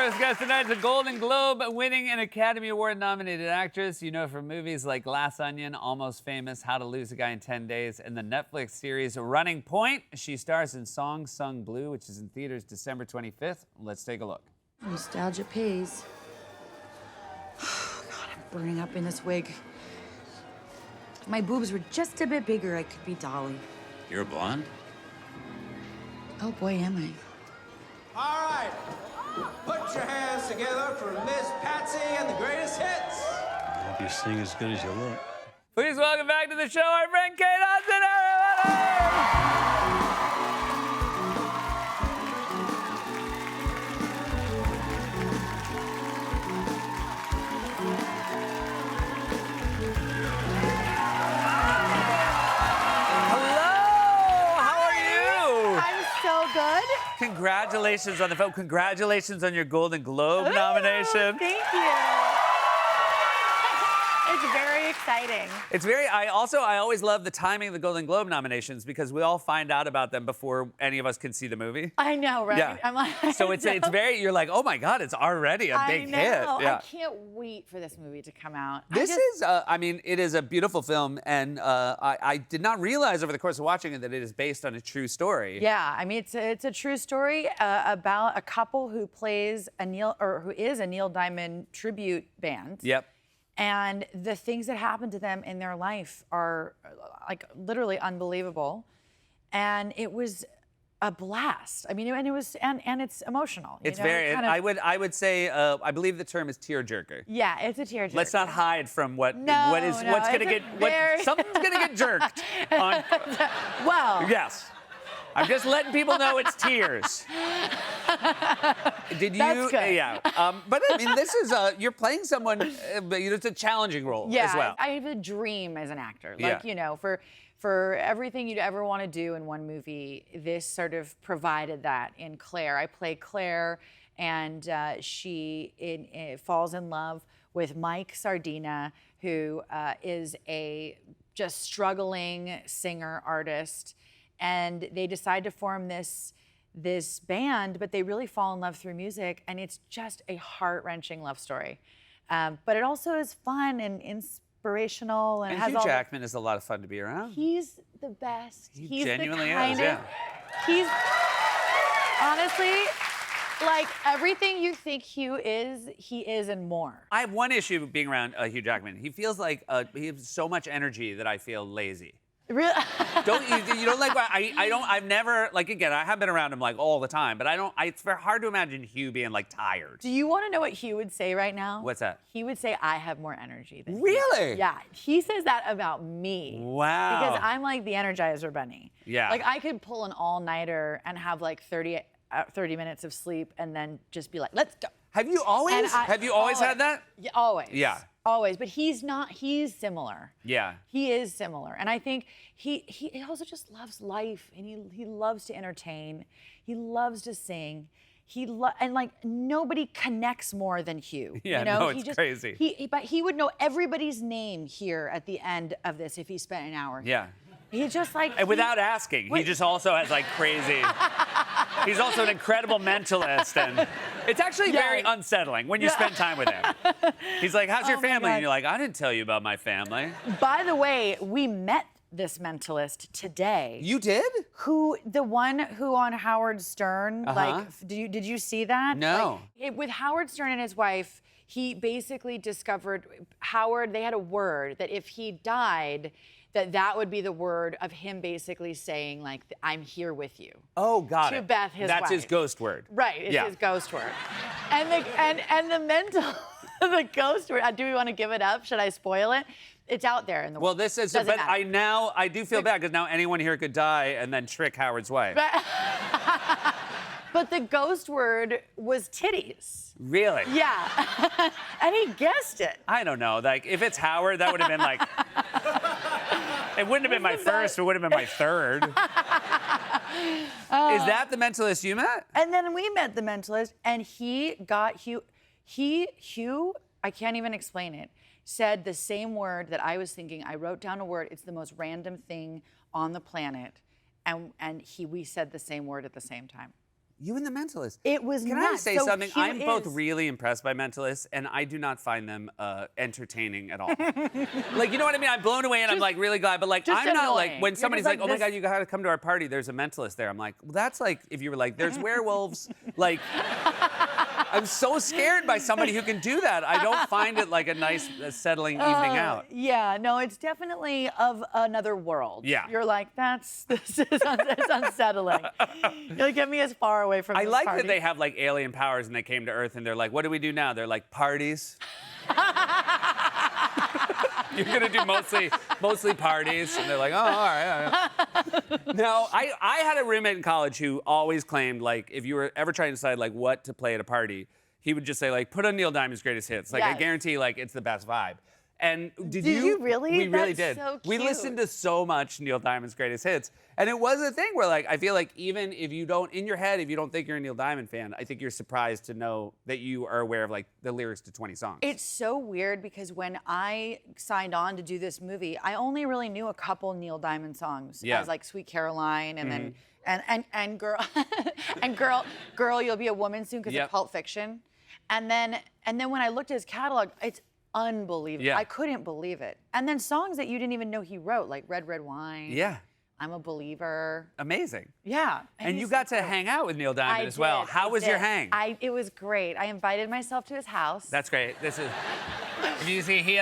first guest tonight is a Golden Globe winning and Academy Award nominated actress. You know from movies like Glass Onion, Almost Famous, How to Lose a Guy in 10 Days, and the Netflix series Running Point. She stars in Song Sung Blue, which is in theaters December 25th. Let's take a look. Nostalgia pays. God, I'm burning up in this wig. If my boobs were just a bit bigger, I could be Dolly. You're a blonde? Oh boy, am I. All right, put your hands together for Miss Patsy and the greatest hits. I hope you sing as good as you look. Please welcome back to the show our friend Kate Hudson, everybody! Good. Congratulations on the vote. Congratulations on your Golden Globe nomination. Thank you. It's very exciting. It's very, I always love the timing of the Golden Globe nominations because we all find out about them before any of us can see the movie. I know, right? Yeah. I'm like, So it's very, you're like, oh my God, it's already a big hit. Yeah. I can't wait for this movie to come out. It is a beautiful film, and I did not realize over the course of watching it that it is based on a true story. Yeah, I mean, it's a true story about a couple who is a Neil Diamond tribute band. Yep. And the things that happen to them in their life are like literally unbelievable. And it was a blast. I mean, and it was, and it's emotional. It's you know? very, I would say, I believe the term is tearjerker. Yeah, it's a tearjerker. Let's not hide from something's gonna get jerked on. Well. Yes. I'm just letting people know it's tears. Did you? That's good. Yeah. But I mean, this is you're playing someone, but it's a challenging role as well. I have a dream as an actor. Yeah. Like, you know, for everything you'd ever want to do in one movie, this sort of provided that in Claire. I play Claire, and she falls in love with Mike Sardina, who is a just struggling singer artist. And they decide to form this band, but they really fall in love through music, and it's just a heart-wrenching love story. But it also is fun and inspirational, and has Hugh Jackman is a lot of fun to be around. He's the best. He genuinely is. Yeah. He's honestly like everything you think Hugh is. He is and more. I have one issue being around Hugh Jackman. He feels like he has so much energy that I feel lazy. Really? You don't like? I've never, like, again, I have been around him like all the time, but it's very hard to imagine Hugh being like tired. Do you want to know what Hugh would say right now? What's that? He would say, I have more energy than you. Really? Yeah, he says that about me. Wow. Because I'm like the Energizer Bunny. Yeah. Like I could pull an all-nighter and have like 30 minutes of sleep and then just be like, let's go. Have you always had that? Yeah, always. Yeah. Always, but he's similar. Yeah. He is similar. And I think he also just loves life, and he loves to entertain. He loves to sing. And like nobody connects more than Hugh. Yeah, you know? no, it's crazy. But he would know everybody's name here at the end of this if he spent an hour. Yeah. He's just like... And without asking, he just also has like crazy... He's also an incredible mentalist, and it's actually very unsettling when you spend time with him. He's like, how's your family? And you're like, I didn't tell you about my family. By the way, we met this mentalist today. You did? The one who on Howard Stern, like, did you see that? No. Like, with Howard Stern and his wife, he basically discovered, they had a word that if he died, that would be the word of him basically saying, like, I'm here with you. Oh, got it. To Beth, his wife. That's his ghost word. Right, it's his ghost word. And the ghost word, do we want to give it up? Should I spoil it? It's out there in the world. Well, this is, Doesn't but matter. I do feel bad because now anyone here could die and then trick Howard's wife. But the ghost word was titties. Really? Yeah. And he guessed it. I don't know. Like, if it's Howard, that would have been like... It wouldn't have been my first, it would have been my third. Is that the mentalist you met? And then we met the mentalist, and he got Hugh, I can't even explain it, said the same word that I was thinking. I wrote down a word. It's the most random thing on the planet. And we said the same word at the same time. You and The Mentalist. It was Can I nuts. say So something? cute I'm both is- really impressed by Mentalists, and I do not find them entertaining at all. Like, you know what I mean? I'm blown away, and I'm like really glad. But like, just I'm not like annoying. when You're somebody's just like, like, "Oh my this- God, you gotta come to our party." There's a Mentalist there. I'm like, well, that's like if you were like, "There's werewolves." Like, I'm so scared by somebody who can do that. I don't find it like a nice settling evening out. Yeah, no, it's definitely of another world. Yeah. You're like, this is it's unsettling. You're like, get me as far away from I this like party. that they have like alien powers and they came to Earth and they're like, what do we do now? They're like, parties. You're gonna do mostly parties, and they're like, oh, all right. Now, I had a roommate in college who always claimed like if you were ever trying to decide like what to play at a party, he would just say like put on Neil Diamond's Greatest Hits. Like I Yes. guarantee like it's the best vibe. And did you really? We really That's did. so We cute. listened to so much Neil Diamond's Greatest Hits, and it was a thing where like I feel like even if you don't in your head if you don't think you're a Neil Diamond fan, I think you're surprised to know that you are aware of like the lyrics to 20 songs. It's so weird because when I signed on to do this movie, I only really knew a couple Neil Diamond songs, Yeah. as like Sweet Caroline, and then and girl and girl, you'll be a woman soon because Yep. of Pulp Fiction, and then when I looked at his catalog, it's unbelievable. Yeah. I couldn't believe it. And then songs that you didn't even know he wrote, like Red Red Wine. Yeah, I'm a Believer. amazing. Yeah. And you he's got so to cool. hang out with Neil Diamond I as well. did, How I was your did. hang? It was great. I invited myself to his house. That's great. This is. If you see, he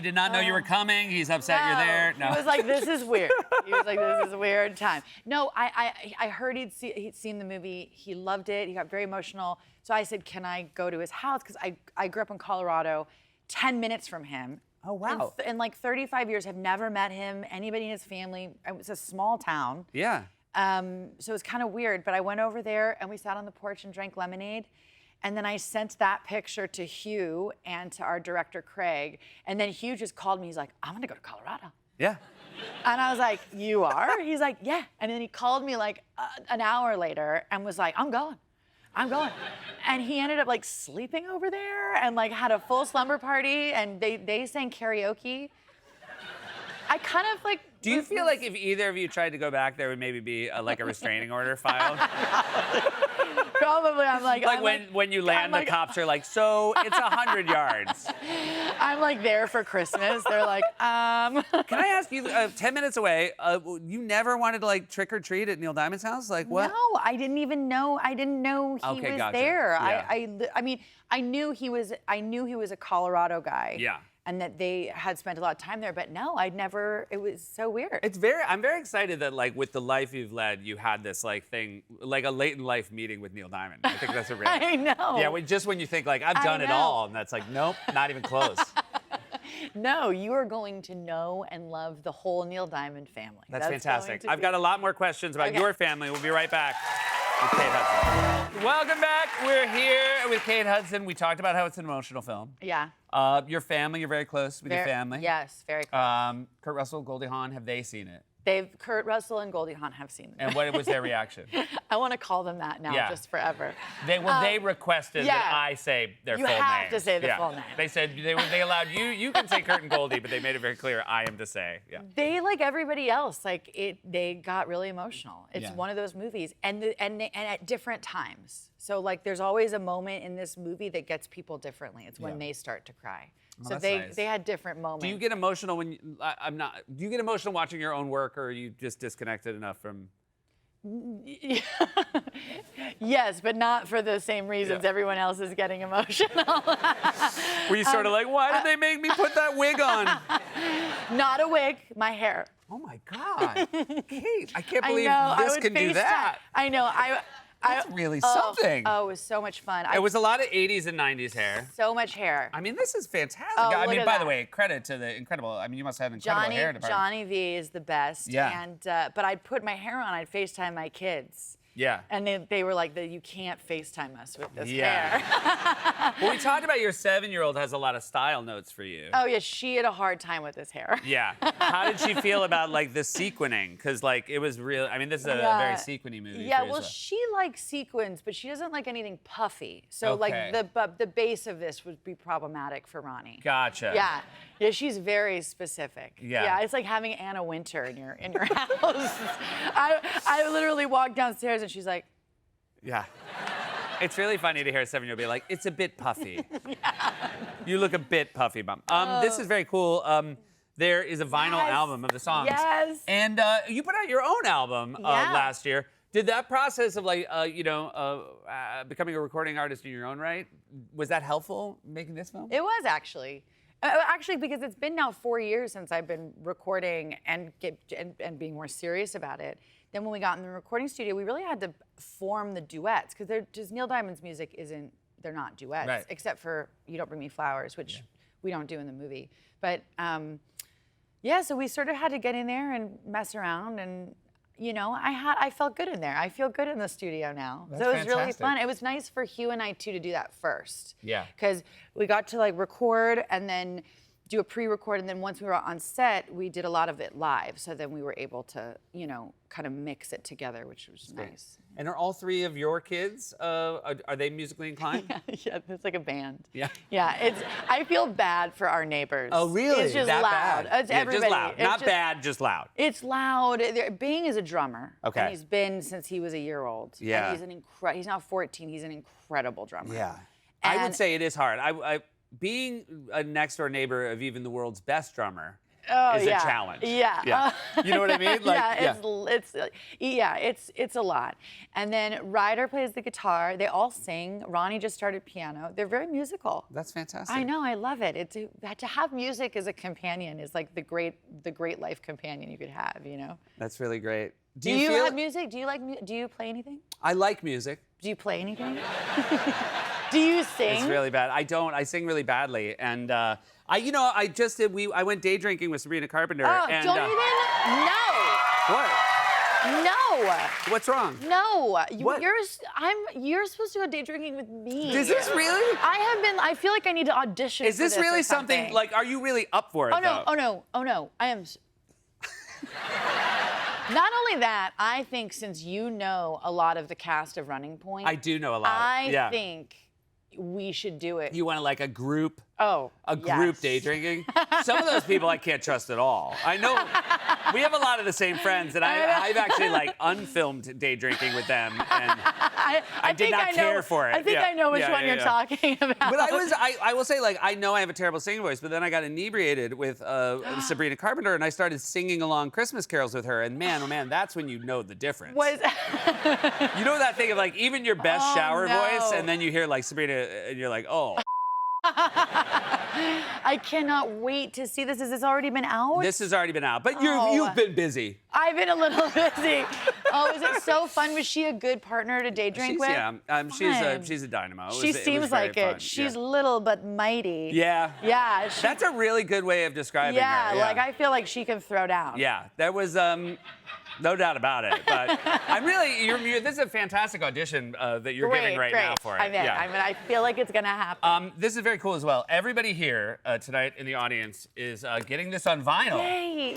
did not know you were coming. He's upset you're there. No. He was like, this is weird. He was like, this is a weird time. No, I heard he'd seen the movie. He loved it. He got very emotional. So I said, can I go to his house? Because I grew up in Colorado, 10 minutes from him. Oh, wow. In like 35 years, have never met him, anybody in his family. It was a small town. Yeah. So it was kind of weird, but I went over there and we sat on the porch and drank lemonade. And then I sent that picture to Hugh and to our director, Craig. And then Hugh just called me. He's like, I'm gonna go to Colorado. Yeah. And I was like, you are? He's like, yeah. And then he called me like an hour later and was like, I'm going. And he ended up like sleeping over there and like had a full slumber party and they sang karaoke. I kind of like. Do you feel like if either of you tried to go back, there would maybe be like a restraining order filed? Probably, I'm like. Like I'm when you land, like- the cops are like, so it's 100 yards. I'm like there for Christmas. They're like, Can I ask you, 10 minutes away, you never wanted to like trick or treat at Neil Diamond's house? Like what? No, I didn't even know. I didn't know he Okay, was gotcha. there. Yeah. I mean, I knew he was a Colorado guy. Yeah. And that they had spent a lot of time there, but no, I'd never. It was so weird. I'm very excited that like with the life you've led, you had this like thing, like a late in life meeting with Neil Diamond. I think that's a real. I know. Yeah, just when you think like I've done it know. all, and that's like nope, not even close. No, you are going to know and love the whole Neil Diamond family. That's fantastic. going to I've be- got a lot more questions about Okay. your family. We'll be right back with Kate Hudson. Welcome back. We're here with Kate Hudson. We talked about how it's an emotional film. Yeah. Your family, you're very close with your family. Yes, very close. Kurt Russell, Goldie Hawn, have they seen it? Kurt Russell and Goldie Hawn have seen them. And what was their reaction? I want to call them that now, Yeah. just forever. They requested yeah. that I say their You full name. have to say the full name. They said they allowed you. You can say Kurt and Goldie, but they made it very clear I am to say. Yeah. They, like everybody else, they got really emotional. It's Yeah. one of those movies, and at different times. So like, there's always a moment in this movie that gets people differently. It's when Yeah. they start to cry. So that's they nice. they had different moments. Do you get emotional when I'm not? Do you get emotional watching your own work, or are you just disconnected enough from? Yes, but not for the same reasons Yeah. everyone else is getting emotional. Were you sort of like, why did they make me put that wig on? Not a wig, my hair. Oh my God, Kate! I can't I believe know. I this would can do FaceTime. that. I know. That's really something. Oh, it was so much fun. It was a lot of 80s and 90s hair. so much hair. I mean, this is fantastic. Oh, I look mean, at by the that. way, credit to the incredible. I mean, you must have an incredible hair department. Johnny V is the best. Yeah. And but I'd put my hair on. I'd FaceTime my kids. Yeah. And they were like, you can't FaceTime us with this Yeah. hair. Well, we talked about your 7-year-old has a lot of style notes for you. Oh yeah, she had a hard time with this hair. Yeah. How did she feel about like the sequening? Because like it was real. I mean, this is a very sequiny movie. Yeah, for you, well, so- she likes sequins, but she doesn't like anything puffy. So Okay. like the base of this would be problematic for Ronnie. Gotcha. Yeah. Yeah, she's very specific. Yeah. Yeah, it's like having Anna Wintour in your house. I literally walked downstairs and she's like, Yeah. It's really funny to hear a 7-year-old be like, it's a bit puffy. You look a bit puffy, Mom. This is very cool. There is a vinyl Yes. album of the songs. Yes. And you put out your own album Yeah. last year. Did that process of like, becoming a recording artist in your own right, was that helpful making this film? It was actually. Actually, because it's been now 4 years since I've been recording and being more serious about it. Then when we got in the recording studio, we really had to form the duets because just Neil Diamond's music they're not duets, Right. except for You Don't Bring Me Flowers, which we don't do in the movie. But yeah, so we sort of had to get in there and mess around and I felt good in there. I feel good in the studio now. That's so it was really fantastic. fun. It was nice for Hugh and I too to do that first. Yeah. Because we got to like record and then do a pre-record, and then once we were on set, we did a lot of it live. So then we were able to, kind of mix it together, which was nice. And are all three of your kids, are they musically inclined? Yeah, it's like a band. Yeah. Yeah, I feel bad for our neighbors. Oh, really? It's just that loud. Bad? It's Yeah, everybody. just loud. It's Not just- bad, just loud. It's loud. Bing is a drummer. Okay. And he's been since he was a year old. Yeah. And he's now 14. He's an incredible drummer. Yeah. I would And- say it is hard. Being a next door neighbor of even the world's best drummer is yeah. a challenge. Yeah. Yeah. You know what I mean? It's a lot. And then Ryder plays the guitar. They all sing. Ronnie just started piano. They're very musical. That's fantastic. I know. I love it. To have music as a companion is like the great life companion you could have. That's really great. Do you feel have music? Do you play anything? I like music. Do you play anything? Do you sing? It's really bad. I don't. I sing really badly. And I went day drinking with Sabrina Carpenter. Oh, and, don't even. What? No. What's wrong? No. What? You're supposed to go day drinking with me. Is this really? I feel like I need to audition. Is for this or really something, like, are you really up for it, though? Oh no. I am. Not only that, I think since you know a lot of the cast of Running Point, I do know a lot. I think we should do it. You want like a group? Oh, A group yes. day drinking? Some of those people I can't trust at all. I know we have a lot of the same friends, and I've actually like unfilmed day drinking with them, and I did think not I know- care for it. I think Yeah. I know which Yeah, one yeah, you're yeah. talking about. But I will say, like, I know I have a terrible singing voice, but then I got inebriated with Sabrina Carpenter, and I started singing along Christmas carols with her, and man, oh man, that's when you know the difference. You know that thing of like even your best shower no. voice, and then you hear like Sabrina, and you're like, oh. I cannot wait to see this. Has this already been out? This has already been out, but Oh. you've been busy. I've been a little busy. Oh, is it so fun? Was she a good partner to day drink with? She's a dynamo. It She was seems very like fun. it. She's Yeah. little but mighty. Yeah. Yeah. That's a really good way of describing yeah, her. like I feel like she can throw down. Yeah, there was no doubt about it. But I'm really, this is a fantastic audition that you're giving right now for it. I feel like it's gonna happen. This is very cool as well. Everybody here tonight in the audience is getting this on vinyl. Yay!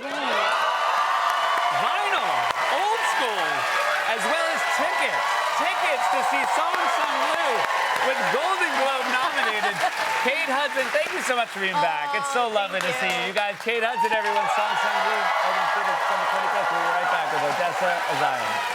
Vinyl, old school, as well as tickets. Tickets to see Song Sung Woo with Golden Globe nominated Kate Hudson. Thank you so much for being back. It's so lovely to see you guys. Kate Hudson, everyone. Song Sung Woo. We'll be right back with Odessa Zion.